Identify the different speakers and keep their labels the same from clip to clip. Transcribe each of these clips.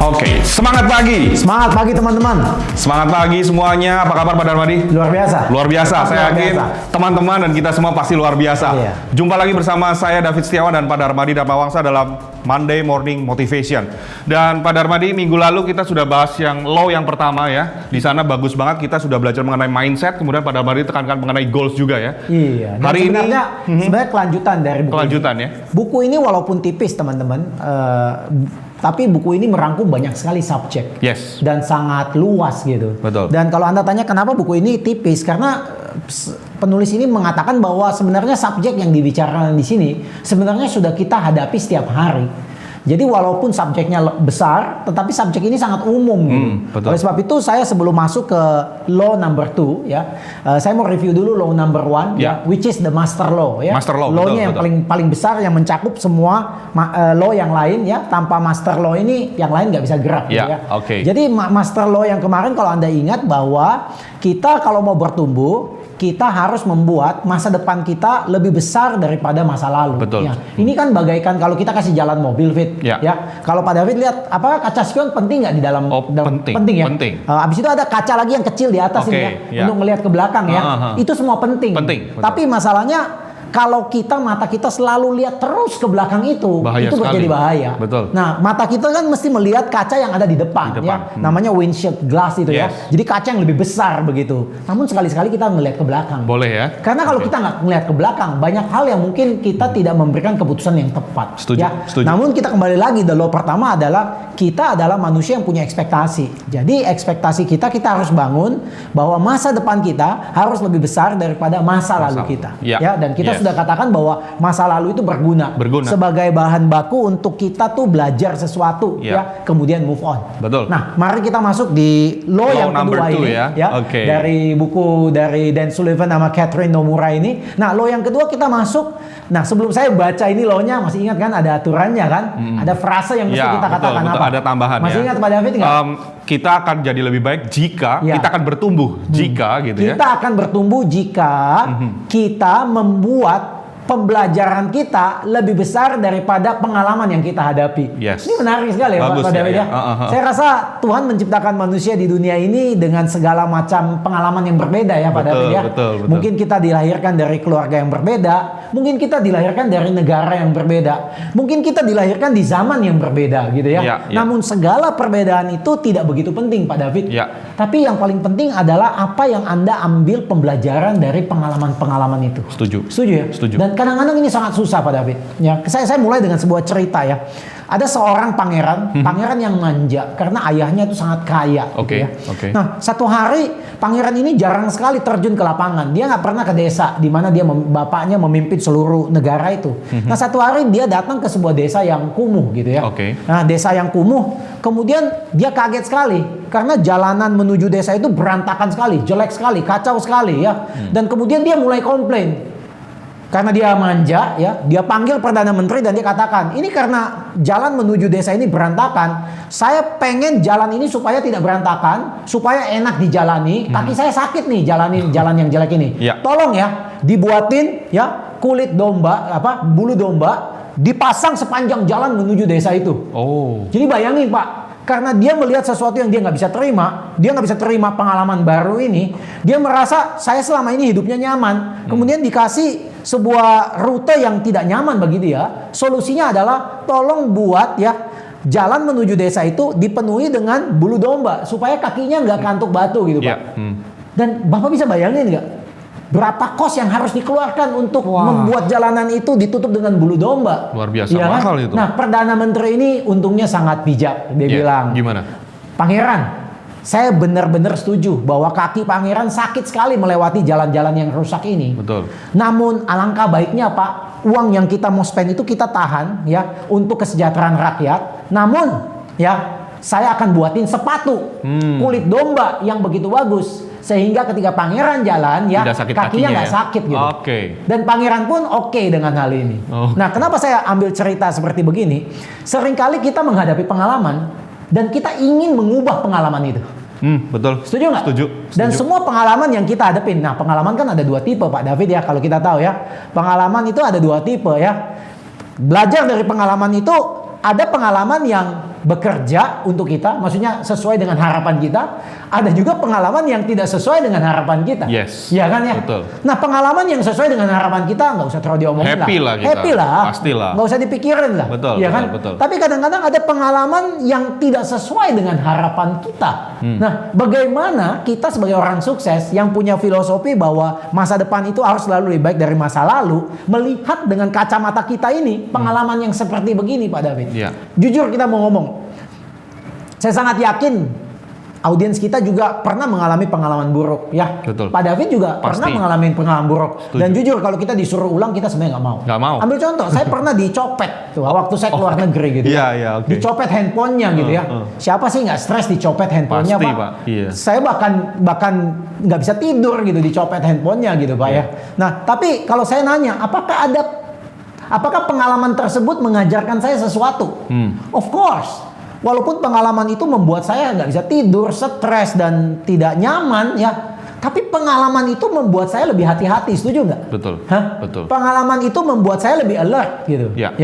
Speaker 1: Oke, semangat pagi.
Speaker 2: Semangat pagi teman-teman.
Speaker 1: Semangat pagi semuanya. Apa kabar Pak Darmadi?
Speaker 2: Luar biasa.
Speaker 1: Luar biasa.
Speaker 2: Tetap
Speaker 1: Saya
Speaker 2: luar
Speaker 1: yakin
Speaker 2: biasa.
Speaker 1: teman-teman dan kita semua pasti luar biasa.
Speaker 2: Iya.
Speaker 1: Jumpa lagi bersama saya David Setiawan dan Pak Darmadi Dharmawangsa dalam Monday Morning Motivation. Dan Pak Darmadi, minggu lalu kita sudah bahas yang low yang pertama ya. Di sana bagus banget, kita sudah belajar mengenai mindset. Kemudian Pak Darmadi tekankan mengenai goals juga ya.
Speaker 2: Iya. Dan
Speaker 1: Hari
Speaker 2: sebenarnya kelanjutan dari buku
Speaker 1: kelanjutan
Speaker 2: ini.
Speaker 1: ya.
Speaker 2: Buku ini walaupun tipis teman-teman, tapi buku ini merangkum banyak sekali subjek.
Speaker 1: Yes.
Speaker 2: Dan sangat luas gitu.
Speaker 1: Betul.
Speaker 2: Dan kalau Anda tanya kenapa buku ini tipis, karena penulis ini mengatakan bahwa sebenarnya subjek yang dibicarakan di sini sebenarnya sudah kita hadapi setiap hari. Jadi walaupun subjeknya besar, tetapi subjek ini sangat umum.
Speaker 1: Betul.
Speaker 2: Oleh sebab itu saya sebelum masuk ke law number 2 ya, saya mau review dulu law number 1 ya, which is the master law ya.
Speaker 1: Master law,
Speaker 2: Law-nya
Speaker 1: betul,
Speaker 2: yang paling besar yang mencakup semua law yang lain ya. Tanpa master law ini yang lain nggak bisa gerak gitu ya.
Speaker 1: Oke.
Speaker 2: Jadi master law yang kemarin kalau Anda ingat bahwa kita kalau mau bertumbuh, kita harus membuat masa depan kita lebih besar daripada masa lalu.
Speaker 1: Betul.
Speaker 2: Ya. Ini kan bagaikan kalau kita kasih jalan mobil, Fit.
Speaker 1: Ya.
Speaker 2: Ya. Kalau Pak David lihat, apakah kaca spion penting nggak di dalam?
Speaker 1: Penting.
Speaker 2: ya.
Speaker 1: Penting.
Speaker 2: Abis itu ada kaca lagi yang kecil di atas
Speaker 1: Oke,
Speaker 2: ini ya,
Speaker 1: ya.
Speaker 2: untuk ngelihat ke belakang ya. Itu semua penting.
Speaker 1: Penting, betul.
Speaker 2: Tapi masalahnya kalau mata kita selalu lihat terus ke belakang itu
Speaker 1: Bahaya
Speaker 2: itu
Speaker 1: sekali.
Speaker 2: menjadi bahaya.
Speaker 1: Betul.
Speaker 2: Nah, mata kita kan mesti melihat kaca yang ada di depan. Ya. Namanya windshield glass itu ya.
Speaker 1: Yes.
Speaker 2: Jadi kaca yang lebih besar begitu. Namun sekali-sekali kita ngelihat ke belakang.
Speaker 1: Boleh ya.
Speaker 2: Karena kalau kita nggak ngelihat ke belakang, banyak hal yang mungkin kita tidak memberikan keputusan yang tepat.
Speaker 1: Setuju,
Speaker 2: Ya.
Speaker 1: setuju.
Speaker 2: Namun kita kembali lagi, the law pertama adalah kita adalah manusia yang punya ekspektasi. Jadi ekspektasi kita harus bangun bahwa masa depan kita harus lebih besar daripada masa lalu kita.
Speaker 1: Ya.
Speaker 2: Dan kita
Speaker 1: Yes.
Speaker 2: sudah katakan bahwa masa lalu itu berguna sebagai bahan baku untuk kita tuh belajar sesuatu ya, kemudian move on.
Speaker 1: Betul.
Speaker 2: Nah, mari kita masuk di law yang
Speaker 1: number
Speaker 2: kedua
Speaker 1: 2
Speaker 2: ini
Speaker 1: ya. Oke.
Speaker 2: dari buku dari Dan Sullivan sama Catherine Nomura ini. Nah, law yang kedua kita masuk. Nah, sebelum saya baca ini law-nya, masih ingat kan ada aturannya kan? Ada frase yang mesti kita katakan
Speaker 1: betul,
Speaker 2: apa?
Speaker 1: ada tambahan
Speaker 2: masih
Speaker 1: ya.
Speaker 2: ingat Pak David nggak?
Speaker 1: Kita akan jadi lebih baik jika kita akan bertumbuh jika gitu ya.
Speaker 2: Kita akan bertumbuh jika kita membuat pembelajaran kita lebih besar daripada pengalaman yang kita hadapi.
Speaker 1: Yes.
Speaker 2: Ini menarik sekali ya
Speaker 1: Bagus
Speaker 2: Pak David ya. Saya rasa Tuhan menciptakan manusia di dunia ini dengan segala macam pengalaman yang berbeda ya Pak David ya.
Speaker 1: Betul.
Speaker 2: Mungkin kita dilahirkan dari keluarga yang berbeda, mungkin kita dilahirkan dari negara yang berbeda, mungkin kita dilahirkan di zaman yang berbeda gitu ya. Namun segala perbedaan itu tidak begitu penting Pak David. Tapi yang paling penting adalah apa yang Anda ambil pembelajaran dari pengalaman-pengalaman itu.
Speaker 1: Setuju.
Speaker 2: Setuju ya?
Speaker 1: Setuju.
Speaker 2: Dan kadang-kadang ini sangat susah Pak David. Ya, saya mulai dengan sebuah cerita ya. Ada seorang pangeran yang manja karena ayahnya itu sangat kaya.
Speaker 1: Oke.
Speaker 2: Gitu ya. Nah, satu hari pangeran ini jarang sekali terjun ke lapangan. Dia nggak pernah ke desa di mana bapaknya memimpin seluruh negara itu. Nah, satu hari dia datang ke sebuah desa yang kumuh gitu ya. Nah, desa yang kumuh, kemudian dia kaget sekali karena jalanan menuju desa itu berantakan sekali, jelek sekali, kacau sekali ya. Dan kemudian dia mulai komplain. Karena dia manja ya, dia panggil Perdana Menteri dan dia katakan, ini karena jalan menuju desa ini berantakan, saya pengen jalan ini supaya tidak berantakan, supaya enak dijalani, kaki saya sakit nih jalanin jalan yang jelek ini. Tolong ya, dibuatin ya kulit domba, bulu domba, dipasang sepanjang jalan menuju desa itu. Jadi bayangin Pak, karena dia melihat sesuatu yang dia nggak bisa terima, dia nggak bisa terima pengalaman baru ini, dia merasa saya selama ini hidupnya nyaman, kemudian dikasih sebuah rute yang tidak nyaman bagi dia. Solusinya adalah tolong buat ya jalan menuju desa itu dipenuhi dengan bulu domba supaya kakinya nggak kantuk batu gitu Pak. Dan Bapak bisa bayangin nggak berapa kos yang harus dikeluarkan untuk membuat jalanan itu ditutup dengan bulu domba?
Speaker 1: Luar biasa mahal itu.
Speaker 2: Nah, Perdana Menteri ini untungnya sangat bijak. Dia bilang,
Speaker 1: gimana?
Speaker 2: Pangeran, saya benar-benar setuju bahwa kaki pangeran sakit sekali melewati jalan-jalan yang rusak ini.
Speaker 1: Betul.
Speaker 2: Namun alangkah baiknya Pak, uang yang kita mau spend itu kita tahan ya untuk kesejahteraan rakyat. Namun ya saya akan buatin sepatu kulit domba yang begitu bagus sehingga ketika pangeran jalan ya kakinya nggak sakit gitu. Dan pangeran pun oke dengan hal ini. Nah, kenapa saya ambil cerita seperti begini? Seringkali kita menghadapi pengalaman dan kita ingin mengubah pengalaman itu.
Speaker 1: Betul.
Speaker 2: Setuju nggak?
Speaker 1: Setuju.
Speaker 2: Dan semua pengalaman yang kita hadapin. Nah, pengalaman kan ada dua tipe Pak David ya, kalau kita tahu ya. Pengalaman itu ada dua tipe ya. Belajar dari pengalaman itu, ada pengalaman yang bekerja untuk kita, maksudnya sesuai dengan harapan kita. Ada juga pengalaman yang tidak sesuai dengan harapan kita.
Speaker 1: Yes.
Speaker 2: Ya kan ya?
Speaker 1: Betul.
Speaker 2: Nah, pengalaman yang sesuai dengan harapan kita nggak usah terlalu diomongin
Speaker 1: Happy lah kita.
Speaker 2: Happy lah.
Speaker 1: Pastilah.
Speaker 2: Nggak usah dipikirin lah.
Speaker 1: Betul,
Speaker 2: ya kan?
Speaker 1: betul.
Speaker 2: Tapi kadang-kadang ada pengalaman yang tidak sesuai dengan harapan kita. Nah, bagaimana kita sebagai orang sukses yang punya filosofi bahwa masa depan itu harus selalu lebih baik dari masa lalu, melihat dengan kacamata kita ini pengalaman yang seperti begini, Pak David.
Speaker 1: Iya.
Speaker 2: Jujur kita mau ngomong, saya sangat yakin audiens kita juga pernah mengalami pengalaman buruk, ya.
Speaker 1: Betul.
Speaker 2: Pak David juga
Speaker 1: Pasti.
Speaker 2: pernah mengalami pengalaman buruk.
Speaker 1: Setuju.
Speaker 2: Dan jujur kalau kita disuruh ulang kita sebenarnya nggak mau.
Speaker 1: Nggak mau.
Speaker 2: Ambil contoh, saya pernah dicopet tuh waktu saya keluar negeri gitu.
Speaker 1: Iya, iya, oke.
Speaker 2: Dicopet handphonenya gitu ya. Siapa sih nggak stres dicopet handphonenya,
Speaker 1: Pasti,
Speaker 2: Pak?
Speaker 1: Pak. Iya.
Speaker 2: Saya bahkan nggak bisa tidur gitu dicopet handphonenya gitu, Pak ya. Nah, tapi kalau saya nanya, apakah pengalaman tersebut mengajarkan saya sesuatu? Of course. Walaupun pengalaman itu membuat saya nggak bisa tidur, stres dan tidak nyaman ya, tapi pengalaman itu membuat saya lebih hati-hati, setuju nggak?
Speaker 1: Betul.
Speaker 2: Hah?
Speaker 1: Betul.
Speaker 2: Pengalaman itu membuat saya lebih alert gitu.
Speaker 1: Ya.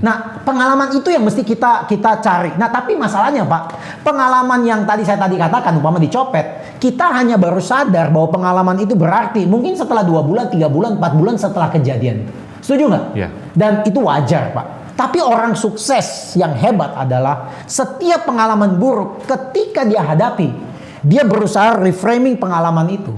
Speaker 2: Nah, pengalaman itu yang mesti kita cari. Nah, tapi masalahnya Pak, pengalaman yang saya tadi katakan, umpama dicopet, kita hanya baru sadar bahwa pengalaman itu berarti mungkin setelah 2 bulan, 3 bulan, 4 bulan setelah kejadian. Setuju nggak?
Speaker 1: Ya.
Speaker 2: Dan itu wajar Pak. Tapi orang sukses yang hebat adalah setiap pengalaman buruk ketika dia hadapi, dia berusaha reframing pengalaman itu.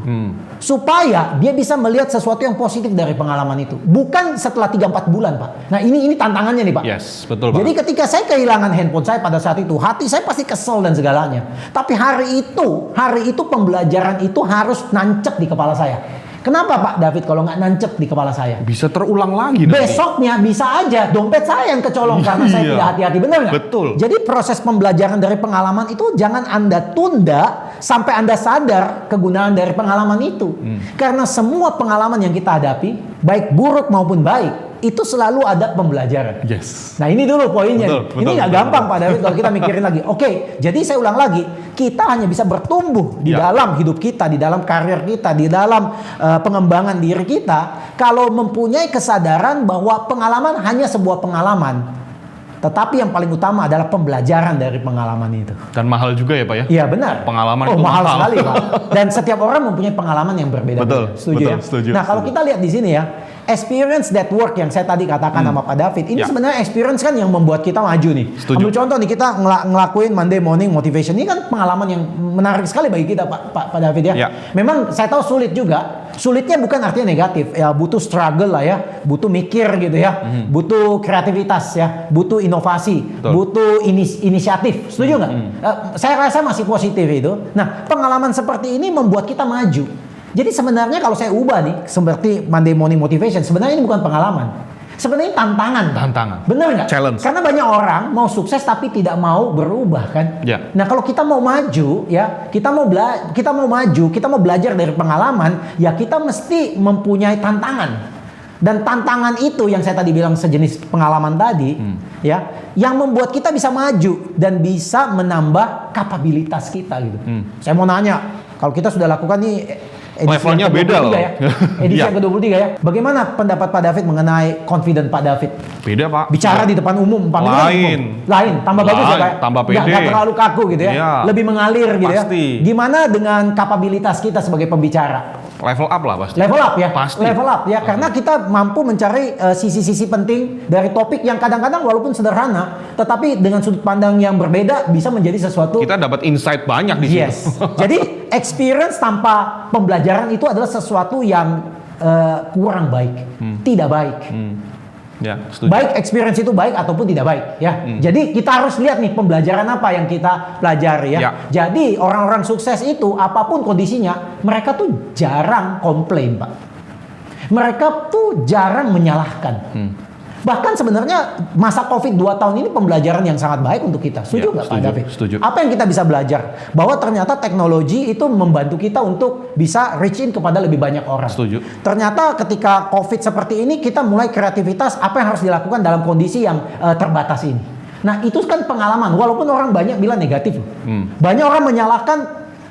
Speaker 2: Supaya dia bisa melihat sesuatu yang positif dari pengalaman itu. Bukan setelah 3-4 bulan, Pak. Nah, ini tantangannya nih, Pak.
Speaker 1: Yes, betul, Pak.
Speaker 2: Jadi ketika saya kehilangan handphone saya pada saat itu, hati saya pasti kesel dan segalanya. Tapi hari itu pembelajaran itu harus nancep di kepala saya. Kenapa Pak David kalau nggak nancep di kepala saya?
Speaker 1: Bisa terulang lagi nanti.
Speaker 2: Besoknya bisa aja dompet saya yang kecolong karena saya
Speaker 1: Iya.
Speaker 2: tidak hati-hati, benar nggak?
Speaker 1: Betul.
Speaker 2: Jadi proses pembelajaran dari pengalaman itu jangan Anda tunda sampai Anda sadar kegunaan dari pengalaman itu. Karena semua pengalaman yang kita hadapi, baik buruk maupun baik, itu selalu ada pembelajaran.
Speaker 1: Yes.
Speaker 2: Nah ini dulu poinnya.
Speaker 1: Betul,
Speaker 2: Ini nggak
Speaker 1: betul,
Speaker 2: gampang Pak David kalau kita mikirin lagi. Oke, jadi saya ulang lagi, kita hanya bisa bertumbuh di
Speaker 1: Ya.
Speaker 2: dalam hidup kita, di dalam karir kita, di dalam pengembangan diri kita, kalau mempunyai kesadaran bahwa pengalaman hanya sebuah pengalaman. Tetapi yang paling utama adalah pembelajaran dari pengalaman itu.
Speaker 1: Dan mahal juga ya Pak ya?
Speaker 2: Iya benar.
Speaker 1: Pengalaman
Speaker 2: itu
Speaker 1: itu
Speaker 2: mahal
Speaker 1: mahal.
Speaker 2: sekali Pak. Dan setiap orang mempunyai pengalaman yang berbeda.
Speaker 1: Betul,
Speaker 2: Setuju
Speaker 1: betul,
Speaker 2: ya?
Speaker 1: setuju,
Speaker 2: Nah kalau
Speaker 1: setuju.
Speaker 2: kita lihat di sini ya, experience that work yang saya tadi katakan sama Pak David, ini
Speaker 1: Ya.
Speaker 2: sebenarnya experience kan yang membuat kita maju nih.
Speaker 1: Setuju.
Speaker 2: Ambil contoh nih, kita ngelakuin Monday Morning Motivation, ini kan pengalaman yang menarik sekali bagi kita Pak David ya.
Speaker 1: Ya.
Speaker 2: Memang saya tahu sulit juga. Sulitnya bukan artinya negatif, ya butuh struggle lah ya, butuh mikir gitu ya, butuh kreativitas ya, butuh inovasi,
Speaker 1: Betul.
Speaker 2: butuh inisiatif. Setuju nggak? Saya rasa masih positif itu. Nah, pengalaman seperti ini membuat kita maju. Jadi sebenarnya kalau saya ubah nih, seperti Monday Morning Motivation, sebenarnya ini bukan pengalaman. Sebenarnya tantangan.
Speaker 1: Tantangan.
Speaker 2: Bener nggak?
Speaker 1: Challenge.
Speaker 2: Karena banyak orang mau sukses tapi tidak mau berubah kan.
Speaker 1: Ya.
Speaker 2: Nah kalau kita mau maju ya, kita mau maju, kita mau belajar dari pengalaman, ya kita mesti mempunyai tantangan. Dan tantangan itu yang saya tadi bilang sejenis pengalaman tadi, ya, yang membuat kita bisa maju dan bisa menambah kapabilitas kita gitu. Saya mau nanya, kalau kita sudah lakukan nih edisi
Speaker 1: Levelnya
Speaker 2: yang
Speaker 1: beda
Speaker 2: ke-23
Speaker 1: loh.
Speaker 2: ya. Edisi
Speaker 1: Iya.
Speaker 2: yang ke-23 ya. Bagaimana pendapat Pak David mengenai confident Pak David?
Speaker 1: Beda Pak.
Speaker 2: Bicara di depan umum, Pak.
Speaker 1: Lain.
Speaker 2: Lain, tambah bagus ya
Speaker 1: Lain,
Speaker 2: Pak.
Speaker 1: tambah
Speaker 2: Nggak
Speaker 1: pede.
Speaker 2: terlalu kaku gitu ya.
Speaker 1: Iya.
Speaker 2: Lebih mengalir gitu
Speaker 1: Pasti.
Speaker 2: ya. Gimana dengan kapabilitas kita sebagai pembicara?
Speaker 1: Level up lah pasti.
Speaker 2: Level up ya.
Speaker 1: Pasti.
Speaker 2: Level up ya, karena kita mampu mencari sisi-sisi penting dari topik yang kadang-kadang walaupun sederhana, tetapi dengan sudut pandang yang berbeda bisa menjadi sesuatu.
Speaker 1: Kita dapat insight banyak di situ.
Speaker 2: Yes. Jadi experience tanpa pembelajaran itu adalah sesuatu yang kurang baik, tidak baik.
Speaker 1: Ya, setuju.
Speaker 2: Baik experience itu baik ataupun tidak baik ya. Jadi kita harus lihat nih pembelajaran apa yang kita pelajari ya.
Speaker 1: Ya.
Speaker 2: Jadi orang-orang sukses itu apapun kondisinya, mereka tuh jarang komplain, Pak. Mereka tuh jarang menyalahkan. Bahkan sebenarnya masa Covid 2 tahun ini pembelajaran yang sangat baik untuk kita. Setuju
Speaker 1: Ya,
Speaker 2: nggak Pak
Speaker 1: setuju,
Speaker 2: David?
Speaker 1: setuju.
Speaker 2: Apa yang kita bisa belajar? Bahwa ternyata teknologi itu membantu kita untuk bisa reach in kepada lebih banyak orang.
Speaker 1: Setuju.
Speaker 2: Ternyata ketika Covid seperti ini kita mulai kreativitas apa yang harus dilakukan dalam kondisi yang terbatas ini. Nah itu kan pengalaman. Walaupun orang banyak bilang negatif. Banyak orang menyalahkan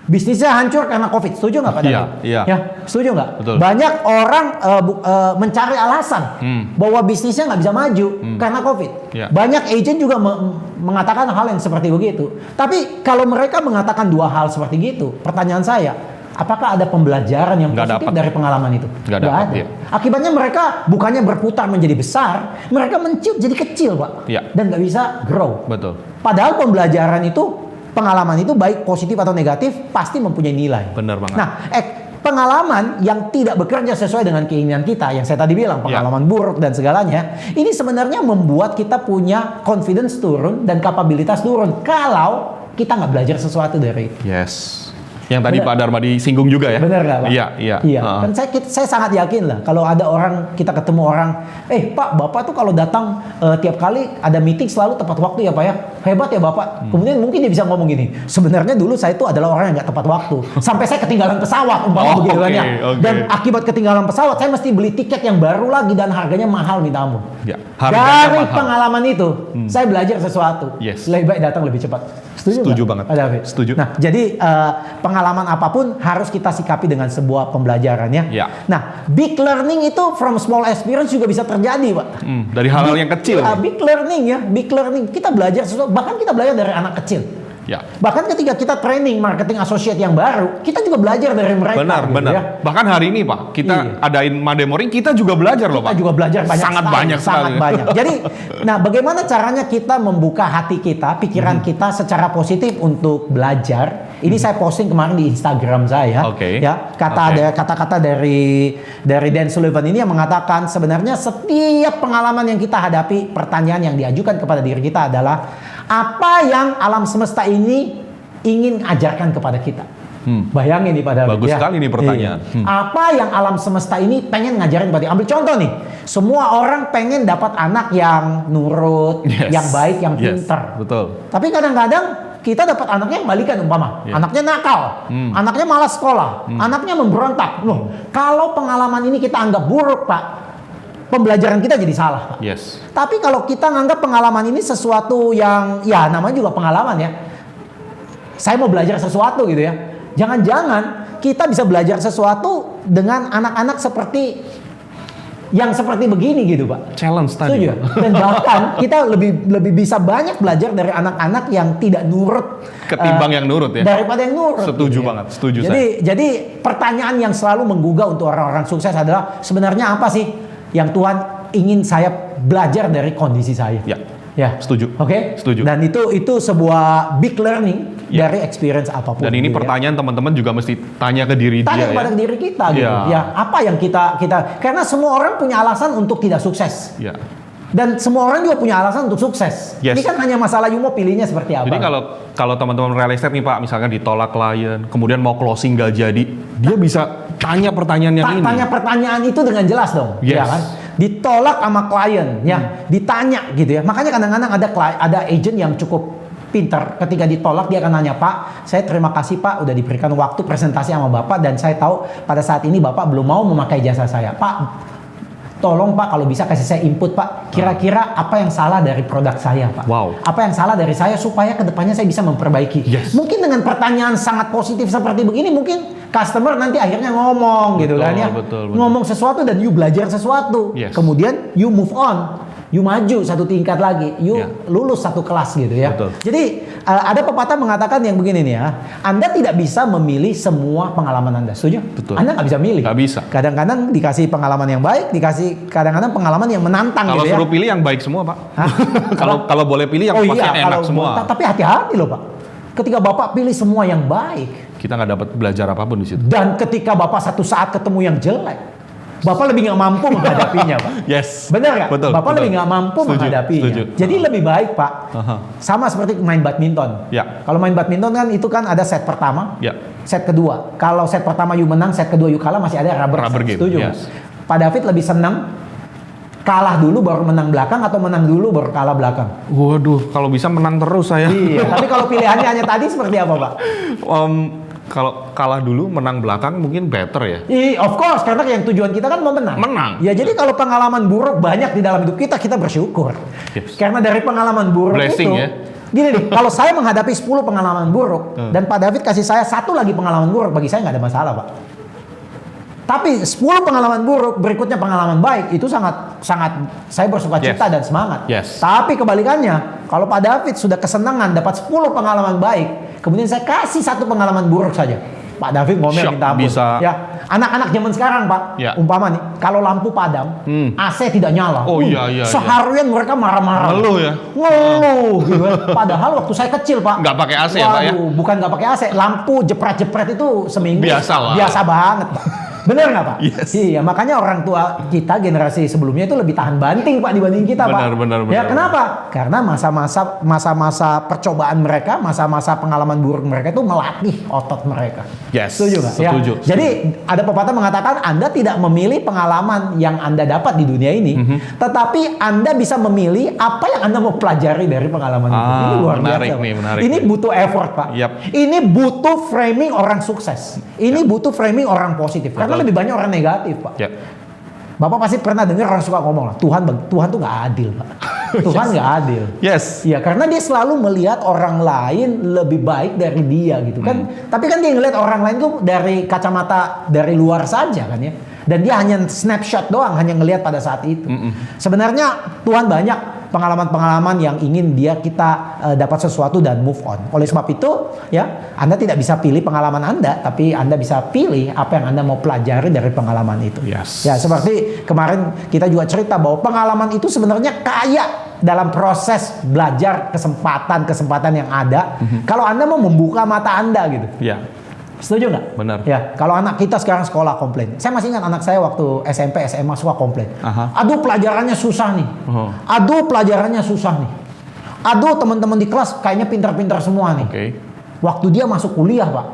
Speaker 2: Bisnisnya hancur karena COVID. Setuju nggak Pak David?
Speaker 1: Iya.
Speaker 2: Ya, setuju nggak?
Speaker 1: Betul.
Speaker 2: Banyak orang mencari alasan bahwa bisnisnya nggak bisa maju karena COVID.
Speaker 1: Iya.
Speaker 2: Banyak agent juga mengatakan hal yang seperti begitu. Tapi kalau mereka mengatakan dua hal seperti gitu, pertanyaan saya, apakah ada pembelajaran yang
Speaker 1: Nggak
Speaker 2: positif
Speaker 1: dapat.
Speaker 2: dari pengalaman itu?
Speaker 1: Nggak
Speaker 2: Nggak
Speaker 1: dapat,
Speaker 2: ada.
Speaker 1: iya.
Speaker 2: Akibatnya mereka bukannya berputar menjadi besar, mereka menciut jadi kecil, Pak.
Speaker 1: Iya.
Speaker 2: Dan nggak bisa grow.
Speaker 1: Betul.
Speaker 2: Padahal pembelajaran itu, pengalaman itu baik positif atau negatif pasti mempunyai nilai.
Speaker 1: Benar banget.
Speaker 2: Nah, pengalaman yang tidak bekerja sesuai dengan keinginan kita, yang saya tadi bilang pengalaman buruk dan segalanya, ini sebenarnya membuat kita punya confidence turun dan kapabilitas turun kalau kita nggak belajar sesuatu dari itu.
Speaker 1: Yes. Yang tadi
Speaker 2: Benar.
Speaker 1: Pak Darmadi singgung juga ya.
Speaker 2: Benar nggak Pak?
Speaker 1: Iya.
Speaker 2: Kan saya sangat yakin lah kalau ada orang, kita ketemu orang, Pak, Bapak tuh kalau datang tiap kali ada meeting selalu tepat waktu ya Pak ya. Hebat ya Bapak. Kemudian mungkin dia bisa ngomong gini, sebenarnya dulu saya itu adalah orang yang nggak tepat waktu. Sampai saya ketinggalan pesawat umpama begitu kan ya.
Speaker 1: oke.
Speaker 2: Dan akibat ketinggalan pesawat saya mesti beli tiket yang baru lagi dan harganya mahal minta ampun.
Speaker 1: Ya, harganya
Speaker 2: Dari
Speaker 1: mahal.
Speaker 2: pengalaman itu saya belajar sesuatu.
Speaker 1: Yes.
Speaker 2: Lebih baik datang lebih cepat.
Speaker 1: Setuju
Speaker 2: nggak,
Speaker 1: banget.
Speaker 2: Pak David?
Speaker 1: Setuju.
Speaker 2: Nah, jadi pengalaman apapun harus kita sikapi dengan sebuah pembelajaran ya.
Speaker 1: Ya.
Speaker 2: Nah, big learning itu from small experience juga bisa terjadi, Pak.
Speaker 1: Dari hal-hal yang kecil.
Speaker 2: Big learning ya, big learning. Kita belajar sesuatu, bahkan kita belajar dari anak kecil.
Speaker 1: Ya.
Speaker 2: Bahkan ketika kita training marketing associate yang baru, kita juga belajar dari mereka.
Speaker 1: Benar.
Speaker 2: Ya.
Speaker 1: Bahkan hari ini Pak, kita
Speaker 2: Iya.
Speaker 1: adain Monday Morning, kita juga belajar loh Pak.
Speaker 2: Kita juga belajar banyak
Speaker 1: Sangat
Speaker 2: sekali,
Speaker 1: banyak
Speaker 2: sangat
Speaker 1: sekali.
Speaker 2: banyak. Jadi, nah bagaimana caranya kita membuka hati kita, pikiran kita secara positif untuk belajar? Ini saya posting kemarin di Instagram saya.
Speaker 1: Oke.
Speaker 2: Ya,
Speaker 1: Oke.
Speaker 2: ada kata-kata dari Dan Sullivan ini yang mengatakan sebenarnya setiap pengalaman yang kita hadapi, pertanyaan yang diajukan kepada diri kita adalah apa yang alam semesta ini ingin ajarkan kepada kita. Bayangin nih pada
Speaker 1: Bagus sekali nih pertanyaan.
Speaker 2: Iya. Apa yang alam semesta ini pengen ngajarin pada? Ambil contoh nih, semua orang pengen dapat anak yang nurut,
Speaker 1: Yes.
Speaker 2: yang baik, yang
Speaker 1: Yes.
Speaker 2: pintar.
Speaker 1: Betul.
Speaker 2: Tapi kadang-kadang kita dapat anaknya yang balikan umpama,
Speaker 1: Yeah.
Speaker 2: anaknya nakal, anaknya malas sekolah, anaknya memberontak. Loh, kalau pengalaman ini kita anggap buruk, Pak, pembelajaran kita jadi salah, Pak.
Speaker 1: Yes.
Speaker 2: Tapi kalau kita nganggap pengalaman ini sesuatu yang, ya namanya juga pengalaman ya. Saya mau belajar sesuatu gitu ya. Jangan-jangan kita bisa belajar sesuatu dengan anak-anak seperti yang seperti begini gitu Pak.
Speaker 1: Challenge tadi.
Speaker 2: Setuju? Dan bahkan kita lebih bisa banyak belajar dari anak-anak yang tidak nurut
Speaker 1: Ketimbang yang nurut ya.
Speaker 2: daripada yang nurut.
Speaker 1: Setuju
Speaker 2: gitu ya.
Speaker 1: banget, setuju
Speaker 2: Jadi pertanyaan yang selalu menggugah untuk orang-orang sukses adalah sebenarnya apa sih yang Tuhan ingin saya belajar dari kondisi saya? Ya.
Speaker 1: Setuju.
Speaker 2: Oke?
Speaker 1: Setuju.
Speaker 2: Dan itu sebuah big learning
Speaker 1: Ya.
Speaker 2: dari experience apapun.
Speaker 1: Dan ini
Speaker 2: gitu ya.
Speaker 1: pertanyaan teman-teman juga mesti tanya ke diri
Speaker 2: Tanya
Speaker 1: dia
Speaker 2: kepada
Speaker 1: ya.
Speaker 2: diri kita gitu.
Speaker 1: Ya.
Speaker 2: Ya, apa yang kita karena semua orang punya alasan untuk tidak sukses.
Speaker 1: Ya.
Speaker 2: Dan semua orang juga punya alasan untuk sukses.
Speaker 1: Yes.
Speaker 2: Ini kan hanya masalah you mau pilihnya seperti apa.
Speaker 1: Jadi kalau teman-teman real estate nih Pak, misalkan ditolak klien, kemudian mau closing gak jadi, dia bisa tanya pertanyaan yang ini.
Speaker 2: Tanya pertanyaan itu dengan jelas dong,
Speaker 1: Yes.
Speaker 2: ya kan? Ditolak sama klien, ya, ditanya gitu ya. Makanya kadang-kadang ada agent yang cukup pinter, ketika ditolak dia akan nanya, Pak, saya terima kasih Pak udah diberikan waktu presentasi sama Bapak dan saya tahu pada saat ini Bapak belum mau memakai jasa saya. Pak, tolong Pak kalau bisa kasih saya input Pak, kira-kira apa yang salah dari produk saya Pak?
Speaker 1: Wow.
Speaker 2: Apa yang salah dari saya supaya kedepannya saya bisa memperbaiki?
Speaker 1: Yes.
Speaker 2: Mungkin dengan pertanyaan sangat positif seperti begini, mungkin customer nanti akhirnya ngomong gitu kan ya.
Speaker 1: Betul.
Speaker 2: Ngomong sesuatu dan you belajar sesuatu.
Speaker 1: Yes.
Speaker 2: Kemudian you move on. You maju satu tingkat lagi, you
Speaker 1: Ya.
Speaker 2: lulus satu kelas gitu ya.
Speaker 1: Betul.
Speaker 2: Jadi ada pepatah mengatakan yang begini nih ya, Anda tidak bisa memilih semua pengalaman Anda, setuju?
Speaker 1: Betul.
Speaker 2: Anda nggak bisa milih.
Speaker 1: Nggak bisa.
Speaker 2: Kadang-kadang dikasih pengalaman yang baik, dikasih kadang-kadang pengalaman yang menantang
Speaker 1: Kalau
Speaker 2: gitu ya.
Speaker 1: suruh pilih yang baik semua Pak.
Speaker 2: Hah?
Speaker 1: Kalau boleh pilih yang pasti yang enak semua.
Speaker 2: Tapi hati-hati loh Pak. Ketika Bapak pilih semua yang baik,
Speaker 1: Kita nggak dapat belajar apapun di situ.
Speaker 2: dan ketika Bapak satu saat ketemu yang jelek, Bapak lebih nggak mampu menghadapinya, Pak.
Speaker 1: Yes.
Speaker 2: Benar nggak?
Speaker 1: Betul.
Speaker 2: Bapak
Speaker 1: betul.
Speaker 2: lebih nggak mampu
Speaker 1: Setuju,
Speaker 2: menghadapinya.
Speaker 1: setuju.
Speaker 2: Jadi lebih baik, Pak.
Speaker 1: Aha.
Speaker 2: Sama seperti main badminton.
Speaker 1: Ya.
Speaker 2: Kalau main badminton kan itu kan ada set pertama,
Speaker 1: Ya.
Speaker 2: set kedua. Kalau set pertama you menang, set kedua you kalah, masih ada rubber
Speaker 1: Rubber
Speaker 2: set.
Speaker 1: game,
Speaker 2: Setuju?
Speaker 1: yes.
Speaker 2: Pak David lebih senang kalah dulu baru menang belakang atau menang dulu baru kalah belakang?
Speaker 1: Waduh, kalau bisa menang terus saya.
Speaker 2: Iya. Tapi kalau pilihannya hanya tadi seperti apa, Pak?
Speaker 1: Kalau kalah dulu menang belakang mungkin better ya.
Speaker 2: Of course, karena yang tujuan kita kan mau menang.
Speaker 1: Menang.
Speaker 2: Ya jadi kalau pengalaman buruk banyak di dalam hidup kita, kita bersyukur.
Speaker 1: Yes.
Speaker 2: Karena dari pengalaman buruk
Speaker 1: Blessing
Speaker 2: itu,
Speaker 1: ya.
Speaker 2: Gini nih, kalau saya menghadapi 10 pengalaman buruk dan Pak David kasih saya satu lagi pengalaman buruk, bagi saya nggak ada masalah, Pak. Tapi 10 pengalaman buruk, berikutnya pengalaman baik, itu sangat saya bersuka cita dan semangat. Tapi kebalikannya, kalau Pak David sudah kesenangan dapat 10 pengalaman baik, kemudian saya kasih satu pengalaman buruk saja, Pak David ngomel minta ampun. Ya, anak-anak zaman sekarang, Pak, umpama nih, kalau lampu padam, AC tidak nyala. Seharian mereka marah-marah.
Speaker 1: Ngeluh ya?
Speaker 2: Ngeluh. Gitu. Padahal waktu saya kecil, Pak.
Speaker 1: Nggak pakai AC ya, Pak ya?
Speaker 2: Bukan nggak pakai AC, lampu jepret-jepret itu seminggu.
Speaker 1: Biasa
Speaker 2: banget, Pak. Bener nggak, Pak?
Speaker 1: Yes.
Speaker 2: Iya, makanya orang tua kita generasi sebelumnya itu lebih tahan banting, Pak, dibanding kita, Pak.
Speaker 1: Benar.
Speaker 2: Ya, kenapa? Karena masa-masa percobaan mereka, masa-masa pengalaman buruk mereka itu melatih otot mereka. Setuju nggak?
Speaker 1: Setuju.
Speaker 2: Ya? Jadi ada pepatah mengatakan Anda tidak memilih pengalaman yang Anda dapat di dunia ini, tetapi Anda bisa memilih apa yang Anda mau pelajari dari pengalaman itu. Ini luar biasa.
Speaker 1: Menarik.
Speaker 2: Ini butuh effort, Pak. Ini butuh framing orang sukses. Ini butuh framing orang positif. Karena lebih banyak orang negatif, Pak. Bapak pasti pernah dengar orang suka ngomong lah, Tuhan tuh nggak adil, Pak. Tuhan nggak adil. Iya, karena dia selalu melihat orang lain lebih baik dari dia gitu kan. Tapi kan dia ngelihat orang lain tuh dari kacamata dari luar saja kan ya. Dan dia hanya snapshot doang, hanya ngelihat pada saat itu. Sebenarnya Tuhan banyak pengalaman-pengalaman yang ingin kita dapat sesuatu dan move on. Oleh sebab itu, ya, Anda tidak bisa pilih pengalaman Anda, tapi Anda bisa pilih apa yang Anda mau pelajari dari pengalaman itu. Ya, seperti kemarin kita juga cerita bahwa pengalaman itu sebenarnya kaya dalam proses belajar kesempatan yang ada. Kalau Anda mau membuka mata Anda gitu. Setuju nggak?
Speaker 1: Benar.
Speaker 2: Ya, kalau anak kita sekarang sekolah komplain. Saya masih ingat anak saya waktu SMP, SMA suka komplain. Aduh, pelajarannya susah nih. Aduh, pelajarannya susah nih. Aduh, teman-teman di kelas kayaknya pintar-pintar semua nih. Waktu dia masuk kuliah, Pak,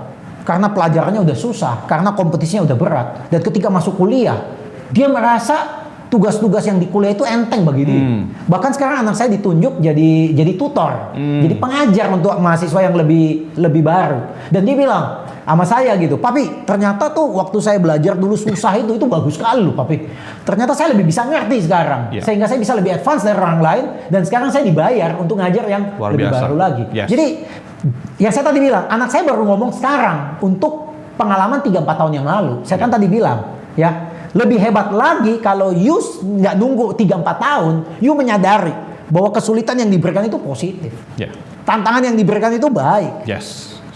Speaker 2: karena pelajarannya udah susah, karena kompetisinya udah berat. Dan ketika masuk kuliah, dia merasa tugas-tugas yang di kuliah itu enteng bagi dia. Bahkan sekarang anak saya ditunjuk jadi tutor, jadi pengajar untuk mahasiswa yang lebih baru. Dan dia bilang sama saya gitu, Papi, ternyata tuh waktu saya belajar dulu susah itu bagus sekali loh, Papi. Ternyata saya lebih bisa ngerti sekarang, sehingga saya bisa lebih advance dari orang lain, dan sekarang saya dibayar untuk ngajar yang lebih baru lagi. Jadi, yang saya tadi bilang, anak saya baru ngomong sekarang untuk pengalaman 3-4 tahun yang lalu. Saya kan tadi bilang, ya, lebih hebat lagi kalau you nggak nunggu 3-4 tahun, you menyadari bahwa kesulitan yang diberikan itu positif. Tantangan yang diberikan itu baik.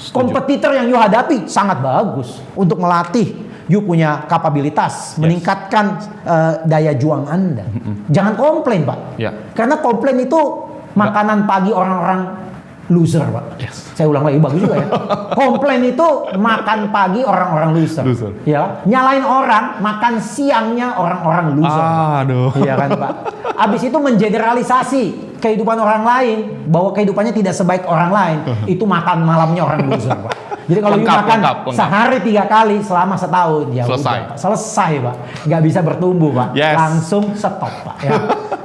Speaker 2: Kompetitor yang you hadapi sangat bagus untuk melatih you punya kapabilitas, meningkatkan daya juang Anda. Jangan komplain, Pak. Karena komplain itu makanan pagi orang-orang loser, Pak. Saya ulang lagi, bagus juga ya. Komplain itu makan pagi orang-orang loser. Ya, nyalain orang, makan siangnya orang-orang loser. Iya kan, Pak? Abis itu mengeneralisasi kehidupan orang lain bahwa kehidupannya tidak sebaik orang lain, itu makan malamnya orang loser, Pak. Jadi kalau you makan sehari 3 kali selama setahun, ya udah, Pak. Selesai, Pak. Nggak bisa bertumbuh, Pak. Langsung stop, Pak. Ya.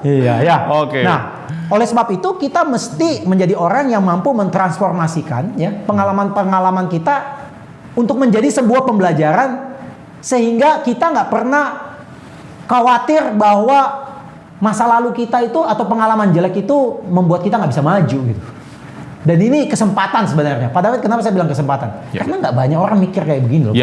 Speaker 2: Iya, ya. Nah, oleh sebab itu kita mesti menjadi orang yang mampu mentransformasikan ya pengalaman-pengalaman kita untuk menjadi sebuah pembelajaran, sehingga kita nggak pernah khawatir bahwa masa lalu kita itu atau pengalaman jelek itu membuat kita nggak bisa maju gitu. Dan ini kesempatan sebenarnya. Pak David, kenapa saya bilang kesempatan? Karena nggak banyak orang mikir kayak begini loh.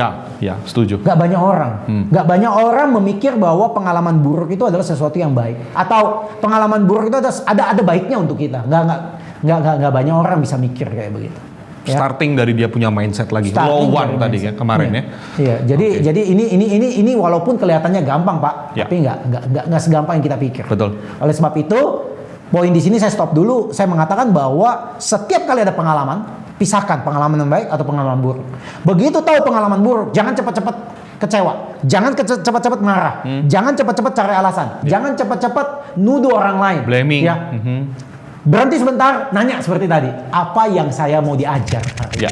Speaker 1: Setuju.
Speaker 2: Nggak banyak orang. Nggak banyak orang memikir bahwa pengalaman buruk itu adalah sesuatu yang baik. Atau pengalaman buruk itu ada baiknya untuk kita. Nggak banyak orang bisa mikir kayak begitu.
Speaker 1: Starting dari dia punya mindset lagi. Low one tadi ya kemarin ya.
Speaker 2: Iya. Jadi ini walaupun kelihatannya gampang, Pak, tapi nggak segampang yang kita pikir.
Speaker 1: Betul.
Speaker 2: Oleh sebab itu, poin di sini saya stop dulu. Saya mengatakan bahwa setiap kali ada pengalaman, pisahkan pengalaman yang baik atau pengalaman buruk. Begitu tahu pengalaman buruk, jangan cepat-cepat kecewa, jangan cepat-cepat marah, jangan cepat-cepat cari alasan, jangan cepat-cepat nuduh orang lain,
Speaker 1: blaming.
Speaker 2: Ya. Berhenti sebentar, nanya seperti tadi, apa yang saya mau diajar hari ini?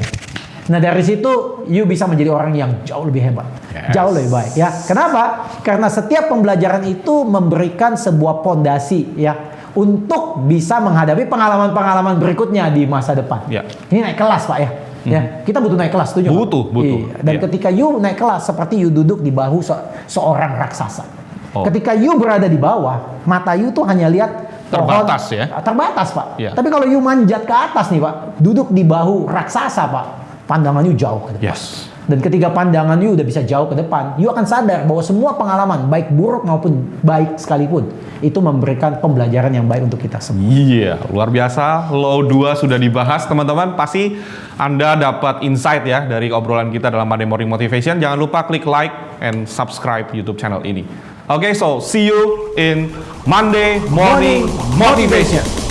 Speaker 2: Nah, dari situ you bisa menjadi orang yang jauh lebih hebat, jauh lebih baik. Ya, kenapa? Karena setiap pembelajaran itu memberikan sebuah pondasi ya untuk bisa menghadapi pengalaman-pengalaman berikutnya di masa depan. Ini naik kelas, Pak ya. Ya, kita butuh naik kelas, setuju?
Speaker 1: Butuh.
Speaker 2: Iya. Dan ketika you naik kelas, seperti you duduk di bahu seorang raksasa. Ketika you berada di bawah, mata you tuh hanya lihat
Speaker 1: terbatas ya.
Speaker 2: Terbatas, Pak.
Speaker 1: Ya.
Speaker 2: Tapi kalau you manjat ke atas nih, Pak, duduk di bahu raksasa, Pak, pandangan you jauh ke depan.
Speaker 1: Yes.
Speaker 2: Dan ketika pandangan you udah bisa jauh ke depan, you akan sadar bahwa semua pengalaman, baik buruk maupun baik sekalipun, itu memberikan pembelajaran yang baik untuk kita semua.
Speaker 1: Iya, luar biasa. Law 2 sudah dibahas, teman-teman. Pasti Anda dapat insight ya dari obrolan kita dalam Monday Morning Motivation. Jangan lupa klik like and subscribe YouTube channel ini. Oke, so see you in Monday Morning Motivation.